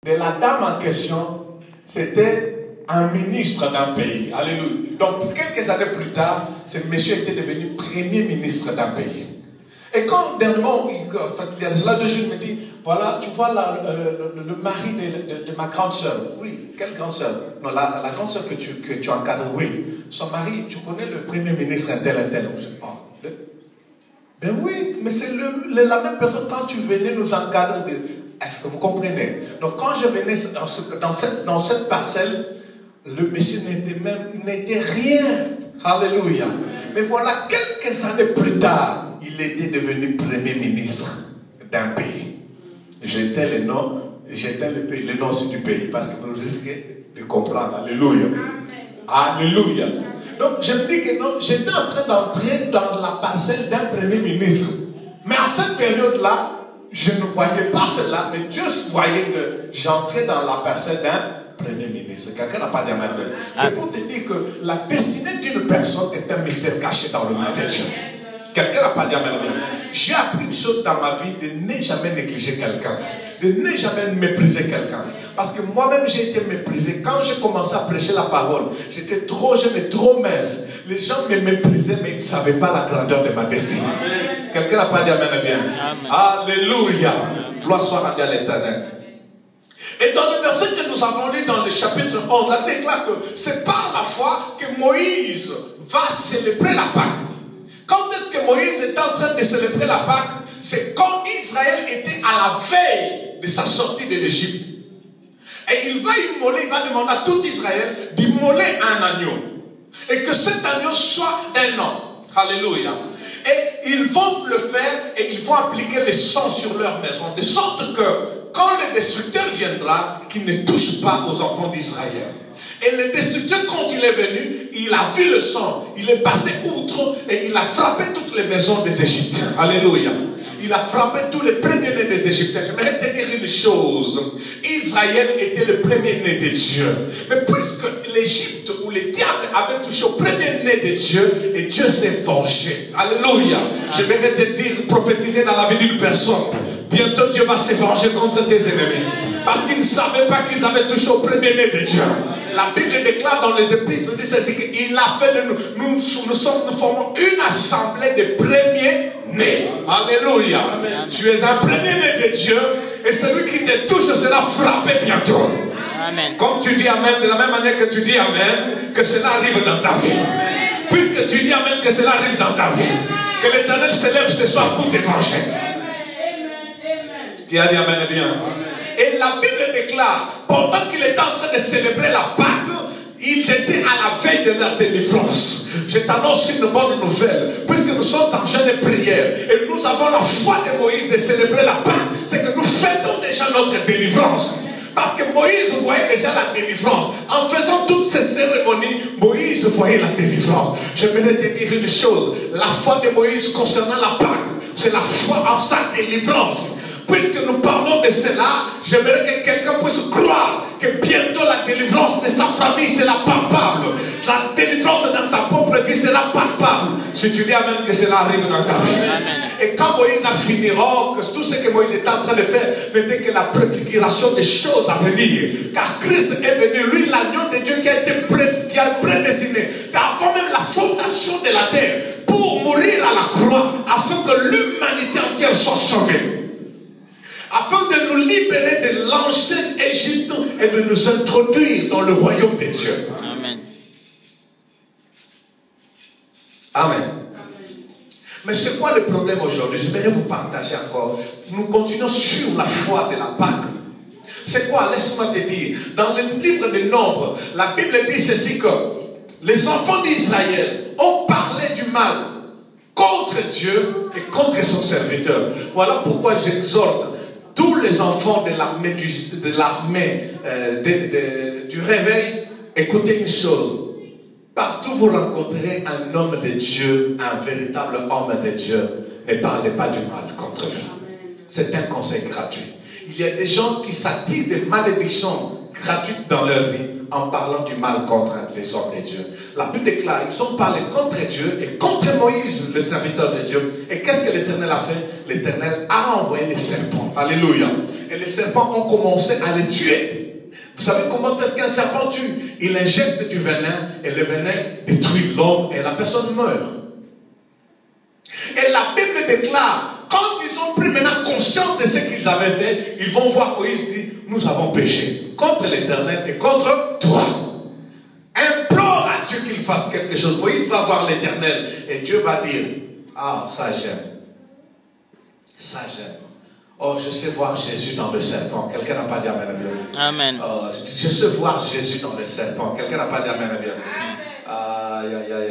de la dame en question, c'était un ministre d'un pays. Alléluia. Donc, quelques années plus tard, ce monsieur était devenu premier ministre d'un pays. Et quand, dernièrement, il y a cela 2 jours, il me dit, voilà, tu vois le mari de ma grande sœur. Oui, quelle grande sœur? Non, la grande sœur que tu encadres, oui. Son mari, tu connais le premier ministre, un tel. Ben oui, mais c'est la même personne quand tu venais nous encadrer. Est-ce que vous comprenez? Donc quand je venais dans cette parcelle, le monsieur n'était rien. Alléluia. Mais voilà, quelques années plus tard, il était devenu premier ministre d'un pays. J'étais le nom aussi du pays, parce que vous risquez de comprendre. Alléluia. Alléluia. Donc je me dis que non, j'étais en train d'entrer dans la parcelle d'un premier ministre. Mais à cette période-là, je ne voyais pas cela, mais Dieu voyait que j'entrais dans la parcelle d'un premier ministre. Quelqu'un n'a pas dit amen. C'est pour te dire que la destinée d'une personne est un mystère caché dans le nom de Dieu. Quelqu'un n'a pas dit amen. J'ai appris une chose dans ma vie, de ne jamais négliger quelqu'un, de ne jamais mépriser quelqu'un. Parce que moi-même j'ai été méprisé. Quand j'ai commencé à prêcher la parole, j'étais trop jeune et trop mince. Les gens me méprisaient, mais ils ne savaient pas la grandeur de ma destinée. Quelqu'un n'a pas dit amen bien. Alléluia. Gloire soit rendue à l'Éternel. Et dans le verset que nous avons lu dans le chapitre 11, on déclare que c'est par la foi que Moïse va célébrer la Pâque. Quand est-ce que Moïse était en train de célébrer la Pâque? C'est quand Israël était à la veille de sa sortie de l'Égypte. Et il va immoler, il va demander à tout Israël d'immoler un agneau. Et que cet agneau soit un homme. Alléluia. Et ils vont le faire et ils vont appliquer le sang sur leur maison. De sorte que quand le destructeur viendra, qu'il ne touche pas aux enfants d'Israël. Et le destructeur, quand il est venu, il a vu le sang. Il est passé outre et il a frappé toutes les maisons des Égyptiens. Alléluia. Il a frappé tous les premiers-nés des Égyptiens. J'aimerais te dire une chose. Israël était le premier-né de Dieu. Mais puisque l'Égypte ou les diables avaient touché au premier-né de Dieu, et Dieu s'est vengé. Alléluia. J'aimerais te dire, prophétiser dans la vie d'une personne. Bientôt Dieu va se venger contre tes ennemis. Parce qu'ils ne savaient pas qu'ils avaient touché au premier-né de Dieu. La Bible déclare dans les épîtres, il a fait de nous, nous formons une assemblée de premiers-nés. Alléluia. Amen. Tu es un premier-né de Dieu et celui qui te touche sera frappé bientôt. Amen. Comme tu dis amen, de la même manière que tu dis amen, que cela arrive dans ta vie. Amen. Puisque tu dis amen, que cela arrive dans ta vie. Que l'Éternel se lève ce soir pour te venger. Qui a dit amen bien. Amen. Et la Bible déclare, pendant qu'il était en train de célébrer la Pâque, ils étaient à la veille de la délivrance. Je t'annonce une bonne nouvelle, puisque nous sommes en jeûne et prière, et nous avons la foi de Moïse de célébrer la Pâque, c'est que nous fêtons déjà notre délivrance. Parce que Moïse voyait déjà la délivrance. En faisant toutes ces cérémonies, Moïse voyait la délivrance. J'aimerais te dire une chose, la foi de Moïse concernant la Pâque, c'est la foi en sa délivrance. Puisque nous parlons de cela, j'aimerais que quelqu'un puisse croire que bientôt la délivrance de sa famille sera palpable. La délivrance dans sa propre vie sera palpable. Si tu dis amen, que cela arrive dans ta vie. Amen. Et quand Moïse a fini, que tout ce que Moïse était en train de faire n'était que la préfiguration des choses à venir. Car Christ est venu, lui l'agneau de Dieu qui a prédestiné, avant même la fondation de la terre, pour mourir à la croix, afin que l'humanité entière soit sauvée. Afin de nous libérer de l'ancienne Égypte et de nous introduire dans le royaume de Dieu. Amen. Amen. Mais c'est quoi le problème aujourd'hui? J'aimerais vous partager encore. Nous continuons sur la foi de la Pâque. C'est quoi? Laisse-moi te dire. Dans le livre des Nombres, la Bible dit ceci que les enfants d'Israël ont parlé du mal contre Dieu et contre son serviteur. Voilà pourquoi j'exhorte tous les enfants de l'armée du réveil, écoutez une chose. Partout vous rencontrez un homme de Dieu, un véritable homme de Dieu. Ne parlez pas du mal contre lui. C'est un conseil gratuit. Il y a des gens qui s'attirent des malédictions gratuites dans leur vie en parlant du mal contre les hommes de Dieu. La Bible déclare, ils ont parlé contre Dieu et contre Moïse, le serviteur de Dieu. Et qu'est-ce que l'Éternel a fait? L'Éternel a envoyé les serpents. Alléluia. Et les serpents ont commencé à les tuer. Vous savez comment est-ce qu'un serpent tue? Il injecte du venin et le venin détruit l'homme et la personne meurt. Et la Bible déclare, quand ils ont pris maintenant conscience de ce qu'ils avaient fait, ils vont voir Moïse dire, nous avons péché contre l'Éternel et contre toi. Implore à Dieu qu'il fasse quelque chose. Moïse va voir l'Éternel et Dieu va dire, ah, ça j'aime. Ça j'aime. Oh, je sais voir Jésus dans le serpent. Quelqu'un n'a pas dit amen à bien. Amen. Je sais voir Jésus dans le serpent. Quelqu'un n'a pas dit amen à bien. Aïe, aïe, aïe.